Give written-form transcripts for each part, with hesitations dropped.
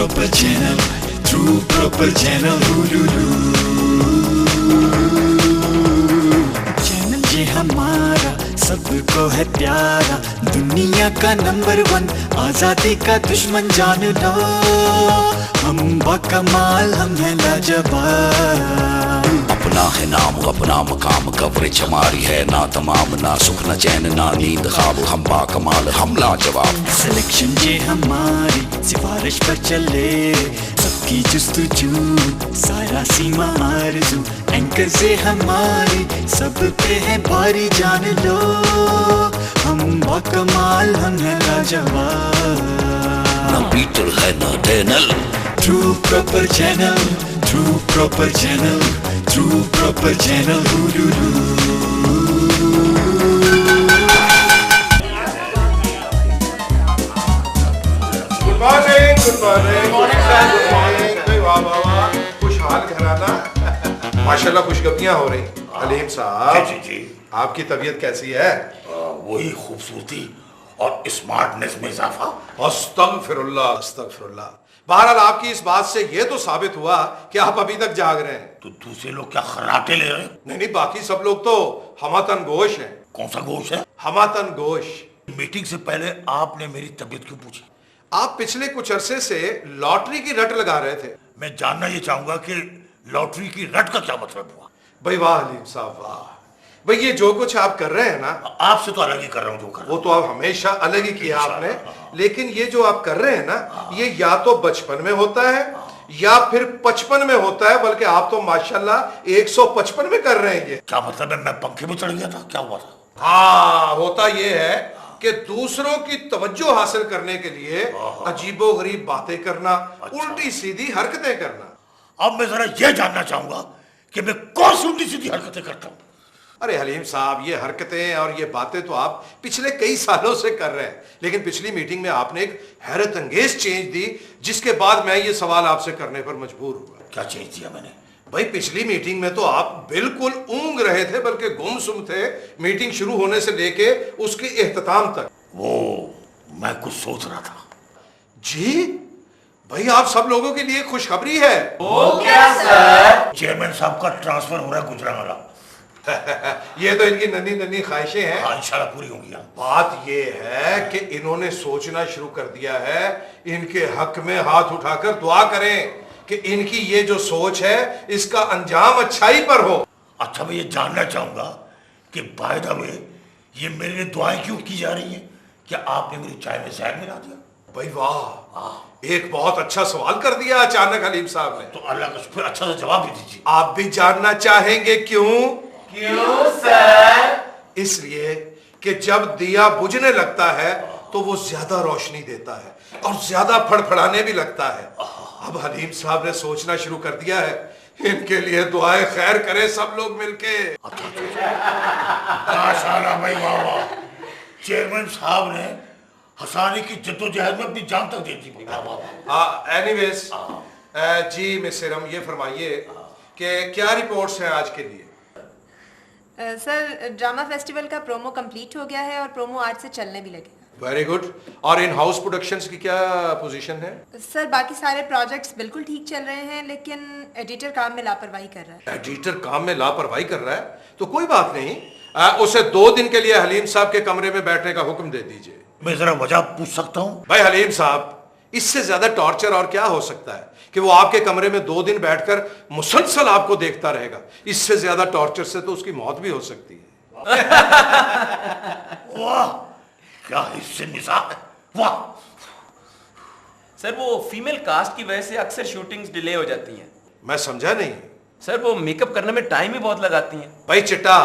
proper channel, true proper channel. Channel ये हमारा सबको है प्यारा, दुनिया का नंबर 1, आजादी का दुश्मन जान लो। हम बाकमाल, हम है लाजवाब। अपना है नाम, अपना मकाम, कवरेज हमारी है ना तमाम, ना सुख न चैन ना नींद ख्वाब, हम बाकमाल हम लाजवाब। सिलेक्शन ये हमारी सिफारिश पर चले, सबकी जुस्तजू सारा सीमा आरज़ू, एंकर से हमारी सब पे है भारी जान लो। हम बाकमाल, हम है लाजवाब। ना पीटर है ना डैनल, true proper channel, true proper channel, true proper channel. Good morning, good morning, good morning. वाह वाह वाह, खुशहाल घराना, माशाल्लाह खुशगपियां हो रही। हलीम साहब जी आपकी तबीयत कैसी है? वही खूबसूरती और स्मार्टनेस में इजाफा। अस्तगफिरुल्लाह, अस्तगफिरुल्लाह। बहरहाल आपकी इस बात से ये तो साबित हुआ कि आप अभी तक जाग रहे हैं। तो दूसरे लोग क्या खर्राटे ले रहे हैं? नहीं, बाकी सब लोग तो हमातन गोश हैं। कौन सा गोश है? हमातन गोश। मीटिंग से पहले आपने मेरी तबीयत क्यों पूछी? आप पिछले कुछ अरसे से लॉटरी की रट लगा रहे थे। मैं जानना ये चाहूंगा कि लॉटरी की रट का क्या मतलब हुआ? भाई वाह हलीम साहब वाह। भाई ये जो कुछ आप कर रहे हैं ना, आपसे तो अलग ही कर रहा हूँ जो कर रहा वो तो आप हमेशा अलग ही किया आपने, लेकिन ये जो आप कर रहे हैं ना, ये या तो बचपन में होता है या फिर 55 में होता है, बल्कि आप तो माशाल्लाह 155 में कर रहे हैं। ये क्या मतलब है? मैं पंखे में चढ़ गया था, क्या हुआ था? हाँ, होता ये है कि दूसरों की तवज्जो हासिल करने के लिए अजीबो गरीब बातें करना, उल्टी सीधी हरकतें करना। अब मैं जरा ये जानना चाहूंगा कि मैं कौन सी उल्टी सीधी हरकतें करता हूँ? अरे हलीम साहब, ये हरकतें और ये बातें तो आप पिछले कई सालों से कर रहे हैं, लेकिन पिछली मीटिंग में आपने एक हैरत अंगेज चेंज दी, जिसके बाद मैं ये सवाल आपसे करने पर मजबूर हुआ। क्या चेंज दिया मैंने? भाई पिछली मीटिंग में तो आप बिल्कुल ऊँग रहे थे, बल्कि गुमसुम थे, मीटिंग शुरू होने से लेके उसके इख्तिताम तक। वो मैं कुछ सोच रहा था। जी भाई, आप सब लोगों के लिए खुशखबरी है। वो क्या सर? चेयरमैन साहब का ट्रांसफर हो रहा है गुजरांवाला। ये तो इनकी नन्ही नन्ही ख्वाहिशें हैं। हाँ, इंशाल्लाह पूरी होंगी। बात ये है कि इन्होंने सोचना शुरू कर दिया है। इनके हक में हाथ उठाकर दुआ करें कि इनकी ये जो सोच है इसका अंजाम अच्छाई पर हो। अच्छा, मैं ये जानना चाहूंगा कि बाय द वे ये मेरे लिए दुआएं क्यों की जा रही हैं? क्या आपने मेरी चाय में जहर मिला दिया? भाई वाह, एक बहुत अच्छा सवाल कर दिया अचानक हलीम साहब ने। तो अल्लाह का शुक्र, अच्छा सा जवाब भी दीजिए। आप भी जानना चाहेंगे क्यों? क्यों सर? इसलिए कि जब दिया बुझने लगता है तो वो ज्यादा रोशनी देता है और ज्यादा फड़फड़ाने भी लगता है। अब हलीम साहब ने सोचना शुरू कर दिया है, इनके लिए दुआएं खैर करें सब लोग मिलके। माशाल्लाह भाई, वाह वाह। चेयरमैन साहब ने हंसाने की जद्दोजहद में अपनी जान तक दे दी। एनीवेज जी मिस्टर हम ये फरमाइए कि क्या रिपोर्ट्स हैं आज के लिए? सर, ड्रामा फेस्टिवल का प्रोमो कंप्लीट हो गया है और प्रोमो आज से चलने भी लगेगा। Very good. और इन हाउस प्रोडक्शंस की क्या पोजीशन है? सर, बाकी सारे प्रोजेक्ट्स बिल्कुल ठीक चल रहे हैं, लेकिन एडिटर काम में लापरवाही कर रहा है। एडिटर काम में लापरवाही कर रहा है तो कोई बात नहीं, उसे 2 दिन के लिए हलीम साहब के कमरे में बैठने का हुक्म दे दीजिए। मैं जरा वजह पूछ सकता हूँ? भाई हलीम साहब, इससे ज्यादा टॉर्चर और क्या हो सकता है कि वो आपके कमरे में 2 दिन बैठकर मुसलसल आपको देखता रहेगा। इससे ज्यादा टॉर्चर से तो उसकी मौत भी हो सकती है। वाह, क्या हिस्से मिजाज है, वाह। सर, वो फीमेल कास्ट की वजह से अक्सर शूटिंग्स डिले हो जाती हैं। मैं समझा नहीं। सर, वो मेकअप करने में टाइम ही बहुत लगाती हैं। भाई चिट्टा,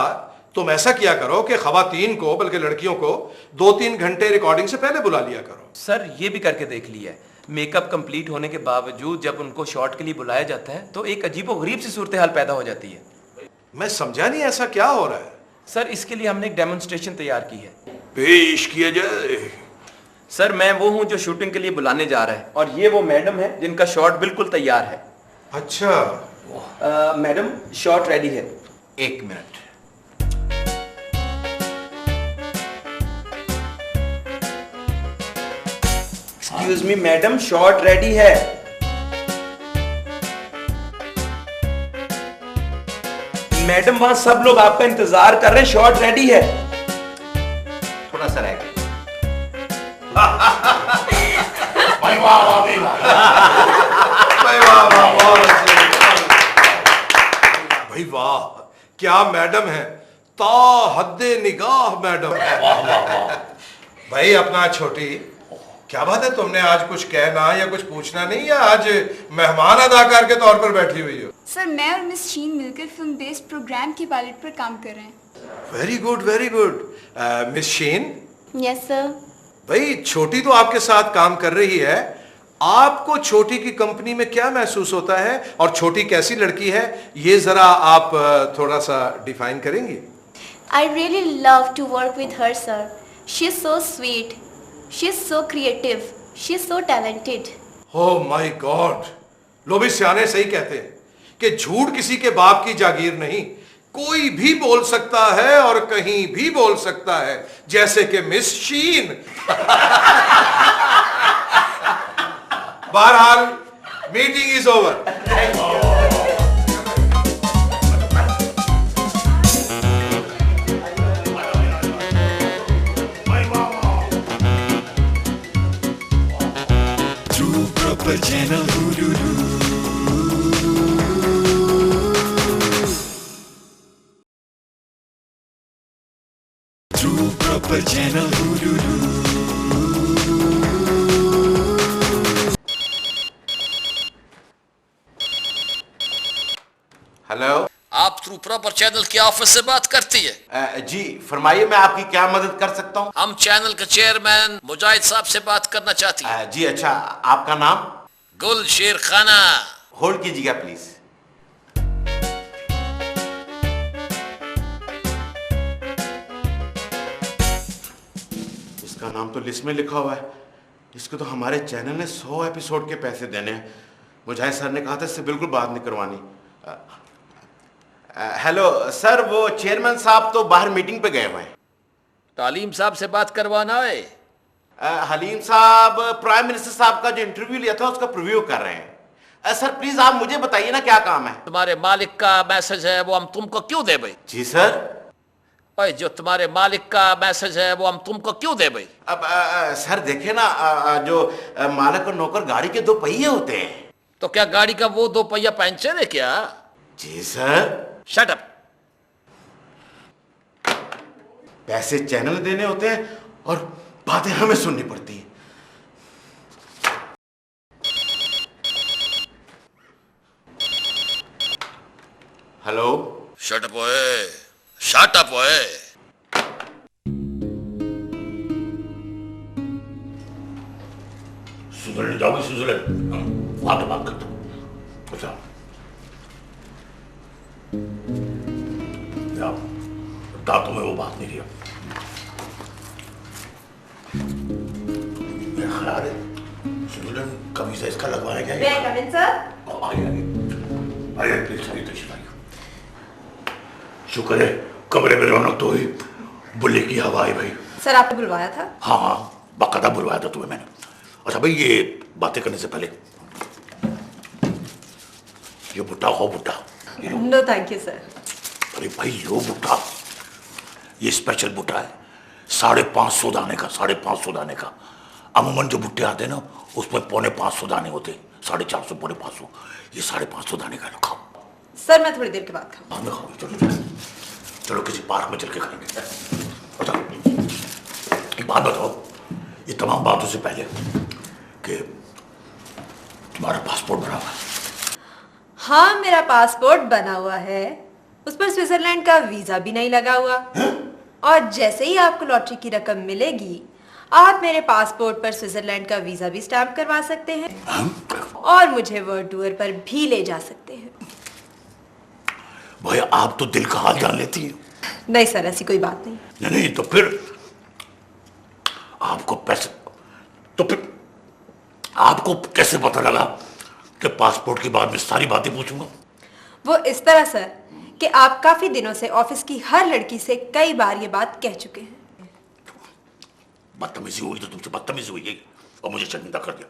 तुम ऐसा किया करो कि खवातीन को, बल्कि लड़कियों को 2-3 घंटे रिकॉर्डिंग से पहले बुला लिया करो। सर, ये भी करके देख लिया है। मेकअप कंप्लीट होने के बावजूद जब उनको शॉट के लिए बुलाया जाता है तो एक अजीबोगरीब सी सूरत हाल पैदा हो जाती है। मैं समझा नहीं, ऐसा क्या हो रहा है? सर, इसके लिए हमने एक डेमोन्स्ट्रेशन तैयार की है। पेश किया जाए। सर, मैं वो हूँ जो शूटिंग के लिए बुलाने जा रहा है और ये वो मैडम है जिनका शॉट बिल्कुल तैयार है। अच्छा मैडम, शॉट रेडी है। 1 minute. Excuse me madam, shot ready है। मैडम वहां सब लोग आपका इंतजार कर रहे हैं, शॉट रेडी है। थोड़ा सा रह गया। भाई वाह वाह भाई वाह, भाई वाह वाह, बहुत अच्छे। भाई वाह, क्या मैडम है, ता हद्दे निगाह मैडम। भाई अपना छोटी, क्या बात है, तुमने आज कुछ कहना या कुछ पूछना नहीं, या आज मेहमान अदाकार के तौर पर बैठी हुई हो? सर मैं और मिस शीन मिलकर फिल्म बेस्ड प्रोग्राम की पायलट पर काम कर रहे हैं। Very good very good. Miss Sheen. Yes sir. भाई छोटी तो आपके साथ काम कर रही है, आपको छोटी की कंपनी में क्या महसूस होता है और छोटी कैसी लड़की है, ये जरा आप थोड़ा सा डिफाइन करेंगी? I really love to work with her, sir. She's so sweet. She's so creative. She's so talented. Oh my God! लो भी सियाने सही कहते हैं कि झूठ किसी के बाप की जागीर नहीं, कोई भी बोल सकता है और कहीं भी बोल सकता है, जैसे कि मिस शीन। बहरहाल meeting is over. Proper channel, True proper channel, hello, आप ट्रू प्रॉपर चैनल के ऑफिस से बात करती है? जी फरमाइए, मैं आपकी क्या मदद कर सकता हूँ? हम चैनल के चेयरमैन मुजाहिद साहब से बात करना चाहती हैं। जी अच्छा, आपका नाम? गुल शेर खाना। होल्ड कीजिएगा प्लीज। इसका नाम तो लिस्ट में लिखा हुआ है, इसको तो हमारे चैनल ने 100 एपिसोड के पैसे देने हैं। मुजाहिद सर ने कहा था इससे बिल्कुल बात नहीं करवानी। हेलो सर, वो चेयरमैन साहब तो बाहर मीटिंग पे गए हुए हैं। तालीम साहब से बात करवाना है। हलीम साहब प्राइम मिनिस्टर साहब का जो इंटरव्यू लिया था उसका प्रीव्यू कर रहे हैं। सर प्लीज आप मुझे बताइए ना क्या काम है? तुम्हारे मालिक का मैसेज है वो हम तुमको क्यों दे भाई? जी सर। ओए, जो तुम्हारे मालिक का मैसेज है वो हम तुमको क्यों दे भाई? अब सर देखे ना, जो मालिक और नौकर गाड़ी के 2 पहिए होते हैं। तो क्या गाड़ी का वो 2 पहिया पंचर है क्या? जी सर। Shut up. पैसे चैनल देने होते हैं और बातें हमें सुननी पड़ती है। हेलो। शट अप ओए, शट अप ओए। स्विट्जरलैंड जाओगे? स्विट्जरलैंड वहां तो बात करता हूँ। अच्छा क्या दांतों में वो बात नहीं रही? मेरा ख्याल है स्विट्जरलैंड का वीजा इसका लगवाया गया है। Come in sir. आइए प्लीज, आइए तशरीफ आइए। शुक्र है कमरे में रौनक तो हुई, बुल्ले की हवा आई भाई। सर आपने बुलवाया था? हाँ हाँ, बाकायदा बुलवाया था तुम्हें मैंने। अच्छा भाई, ये बातें करने से पहले ये भुट्टा खाओ, भुट्टा। No thank you sir. अरे भाई लो भुट्टा, ये स्पेशल भुट्टा है, 550 दाने का, 550 दाने का। अमूमन जो भुट्टे आते हैं ना उसमें 450 दाने होते हैं, 450 550, ये 550 दाने का खाओ। सर मैं थोड़ी देर के बाद खाऊंगा। बाद में खाओ, चलो चलो चलो किसी पार्क में चल के खाएंगे। अच्छा एक बात बताओ, ये तमाम बातों से पहले कि तुम्हारा पासपोर्ट बना हुआ है? हाँ मेरा पासपोर्ट बना हुआ है, उस पर स्विट्जरलैंड का वीजा भी नहीं लगा हुआ। और जैसे ही आपको लॉटरी की रकम मिलेगी आप मेरे पासपोर्ट पर स्विट्जरलैंड का वीजा भी स्टैंप करवा सकते हैं और मुझे वर्ल्ड टूर पर भी ले जा सकते हैं। भाई आप तो दिल का हाल जान लेती हैं। नहीं सर, ऐसी कोई बात नहीं। नहीं तो फिर आपको पैसे, तो फिर आपको कैसे पता लगा कि पासपोर्ट के बाद में सारी बातें पूछूंगा? वो इस तरह सर कि आप काफी दिनों से ऑफिस की हर लड़की से कई बार ये बात कह चुके हैं। बदतमीजी हुई तो तुमसे बदतमीजी हुई है और मुझे शर्मिंदा कर दिया।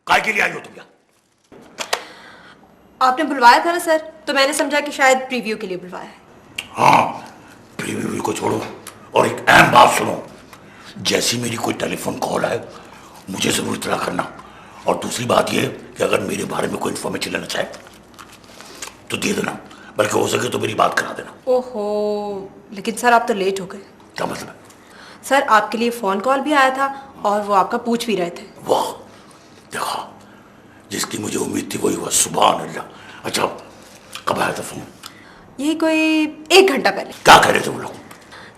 काय के लिए आई हो तुम यहाँ? आपने बुलवाया था ना सर, तो मैंने समझा कि शायद प्रीव्यू के लिए बुलवाया है। हाँ, प्रीव्यू को छोड़ो और एक अहम बात सुनो। जैसी मेरी कोई टेलीफोन कॉल आए मुझे जरूर इत्तला करना। और दूसरी बात यह कि अगर मेरे बारे में कोई इन्फॉर्मेशन लेना चाहे तो दे देना, बल्कि हो सके तो मेरी बात करा देना। ओहो, लेकिन सर आप तो लेट हो गए। क्या मतलब है? सर आपके लिए फोन कॉल भी आया था और वो आपका पूछ भी रहे थे। वाह, देखा, जिसकी मुझे उम्मीद थी वही हुआ। सुभान अल्लाह। अच्छा, कब आया था फोन? यही कोई 1 घंटा पहले। क्या कह रहे थे वो लोग?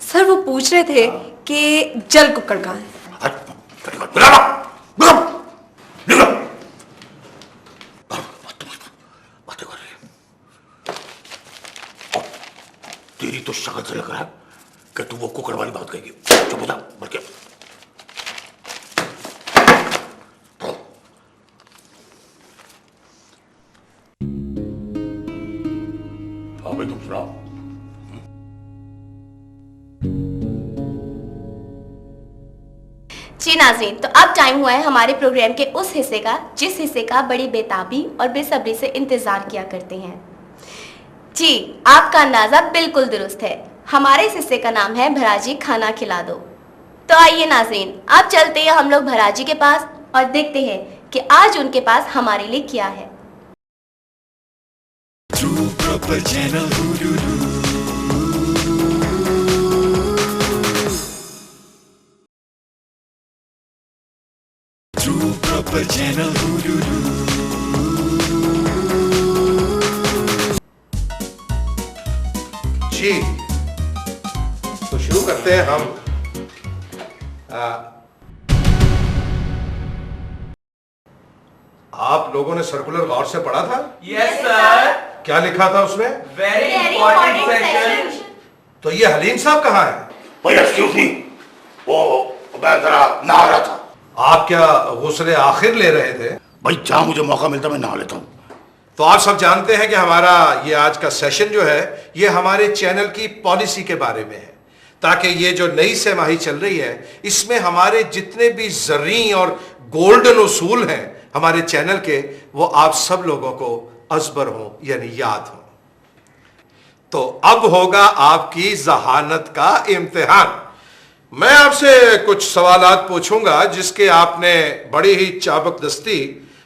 सर वो पूछ रहे थे कि जल कुक्कड़ कहाँ है। तेरी तो शक्ल से लग रहा है कि तू वो कुकर वाली बात कहेगी। चुप हो जा, बल्कि हाँ भाई, तुम सुनाओ। जी नाज़रीन, तो अब टाइम हुआ है हमारे प्रोग्राम के उस हिस्से का जिस हिस्से का बड़ी बेताबी और बेसब्री से इंतजार किया करते हैं। जी, आपका अंदाजा बिल्कुल दुरुस्त है। हमारे इस हिस्से का नाम है भराजी खाना खिला दो। तो आइए नाज़रीन, अब चलते हैं हम लोग भराजी के पास और देखते हैं कि आज उनके पास हमारे लिए क्या है। True proper channel True proper channel जी, तो शुरू करते हैं हम। आप लोगों ने सर्कुलर गौर से पढ़ा था? Yes sir. क्या लिखा था उसमें? Very important session. तो ये हलीम साहब कहाँ है? भाई एक्सक्यूज मी, वो मैं जरा नहा रहा था। आप क्या गुस्ले आखिर ले रहे थे? भाई जहाँ मुझे मौका मिलता मैं नहा लेता हूँ। तो आप सब जानते हैं कि हमारा ये आज का सेशन जो है ये हमारे चैनल की पॉलिसी के बारे में है, ताकि ये जो नई सहमाही चल रही है इसमें हमारे जितने भी ज़र्री और गोल्डन उसूल हैं हमारे चैनल के, वो आप सब लोगों को अज़बर हों यानी याद हों। तो अब होगा आपकी जहानत का इम्तिहान। मैं आपसे कुछ सवालात पूछूंगा जिसके आपने बड़ी ही चाबकदस्ती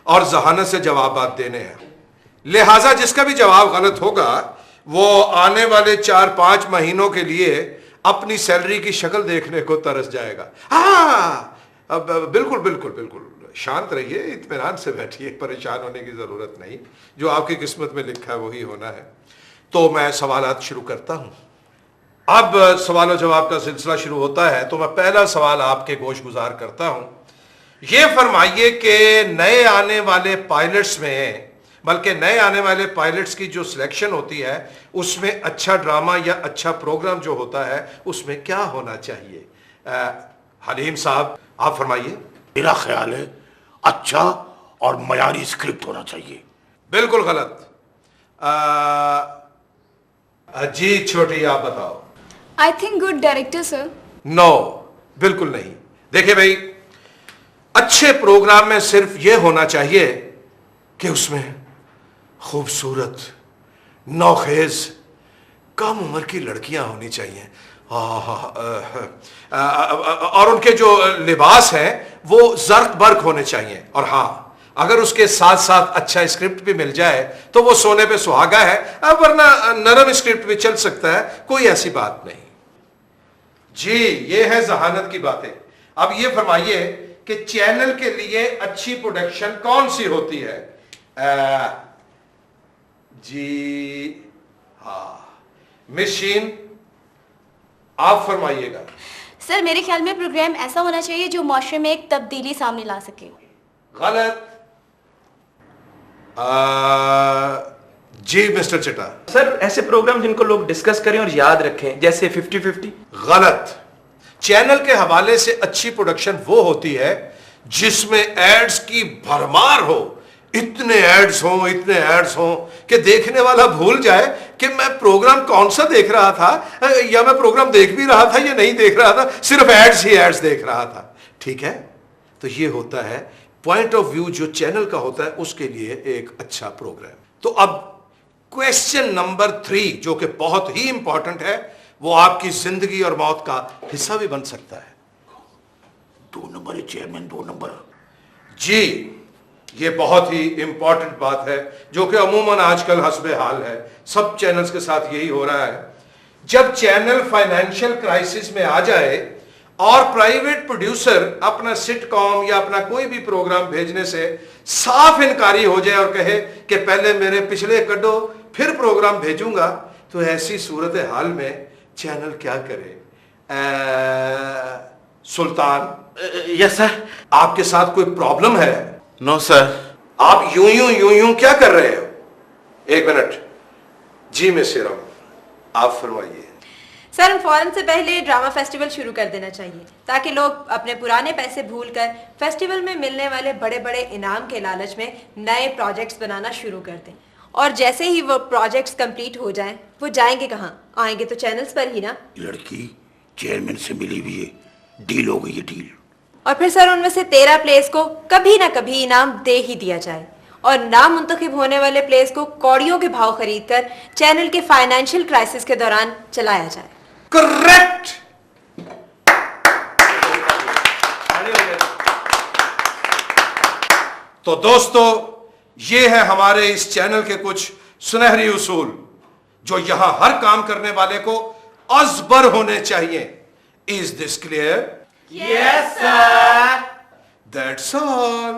और जहानत से जवाबात देने हैं। लिहाजा जिसका भी जवाब गलत होगा वो आने वाले 4-5 महीनों के लिए अपनी सैलरी की शक्ल देखने को तरस जाएगा। हाँ, अब बिल्कुल बिल्कुल बिल्कुल शांत रहिए, इत्मीनान से बैठिए, परेशान होने की जरूरत नहीं। जो आपकी किस्मत में लिखा है वही होना है। तो मैं सवालात शुरू करता हूं। अब सवाल जवाब का सिलसिला शुरू होता है, तो मैं पहला सवाल आपके गोश गुजार करता हूं। यह फरमाइए कि नए आने वाले पायलट्स में, बल्कि नए आने वाले पायलट्स की जो सिलेक्शन होती है उसमें अच्छा ड्रामा या अच्छा प्रोग्राम जो होता है उसमें क्या होना चाहिए? हलीम साहब आप फरमाइए। मेरा ख्याल है अच्छा और मयारी स्क्रिप्ट होना चाहिए। बिल्कुल गलत। जी छोटी आप बताओ। I think good director sir. No, बिल्कुल नहीं। देखिए भाई, अच्छे प्रोग्राम में सिर्फ यह होना चाहिए कि उसमें खूबसूरत, नौखेज, कम उम्र की लड़कियां होनी चाहिए। और उनके जो लिबास हैं वो जर्क बर्क होने चाहिए। और हाँ, अगर उसके साथ साथ अच्छा स्क्रिप्ट भी मिल जाए तो वो सोने पे सुहागा है, वरना नरम स्क्रिप्ट भी चल सकता है, कोई ऐसी बात नहीं। जी, ये है जहानत की बातें। अब ये फरमाइए कि चैनल के लिए अच्छी प्रोडक्शन कौन सी होती है? जी हाँ, मिशीन आप फरमाइएगा। सर मेरे ख्याल में प्रोग्राम ऐसा होना चाहिए जो माशरे में एक तब्दीली सामने ला सके। गलत। जी मिस्टर चिटा। सर ऐसे प्रोग्राम जिनको लोग डिस्कस करें और याद रखें, जैसे 50-50। गलत। चैनल के हवाले से अच्छी प्रोडक्शन वो होती है जिसमें एड्स की भरमार हो। इतने एड्स हों कि देखने वाला भूल जाए कि मैं प्रोग्राम कौन सा देख रहा था, या मैं प्रोग्राम देख भी रहा था या नहीं देख रहा था, सिर्फ एड्स ही एड्स देख रहा था। ठीक है, तो ये होता है पॉइंट ऑफ व्यू जो चैनल का होता है उसके लिए एक अच्छा प्रोग्राम। तो अब क्वेश्चन नंबर 3 जो कि बहुत ही इंपॉर्टेंट है, वो आपकी जिंदगी और मौत का हिस्सा भी बन सकता है। 2 नंबर है चेयरमैन, 2 नंबर। जी, ये बहुत ही इंपॉर्टेंट बात है जो कि अमूमन आजकल हस्बे हाल है, सब चैनल्स के साथ यही हो रहा है। जब चैनल फाइनेंशियल क्राइसिस में आ जाए और प्राइवेट प्रोड्यूसर अपना सिटकॉम या अपना कोई भी प्रोग्राम भेजने से साफ इनकारी हो जाए और कहे कि पहले मेरे पिछले कड्डो फिर प्रोग्राम भेजूंगा, तो ऐसी सूरत हाल में चैनल क्या करे? Sultan, yes sir. आपके साथ कोई प्रॉब्लम है? No sir. आप यूं क्या कर रहे हो? एक मिनट। जी मिस्टर राम, आप फरमाइए। सर, फौरन से पहले ड्रामा फेस्टिवल शुरू कर देना चाहिए ताकि लोग अपने पुराने पैसे भूलकर फेस्टिवल में मिलने वाले बड़े बड़े इनाम के लालच में नए प्रोजेक्ट्स बनाना शुरू कर दें। और जैसे ही वो प्रोजेक्ट्स कंप्लीट हो जाएं, वो जाएंगे कहाँ? आएंगे तो चैनल्स पर ही ना। लड़की चेयरमैन से मिली हुई है, डील हो गई है, डील। और फिर सर उनमें से 13 प्लेस को कभी ना कभी इनाम दे ही दिया जाए और नामुंतखब होने वाले प्लेस को कौड़ियों के भाव खरीदकर चैनल के फाइनेंशियल क्राइसिस के दौरान चलाया जाए। करेक्ट। तो दोस्तों, ये है हमारे इस चैनल के कुछ सुनहरी उसूल जो यहां हर काम करने वाले को अजबर होने चाहिए। Is this clear? Yes sir. That's all.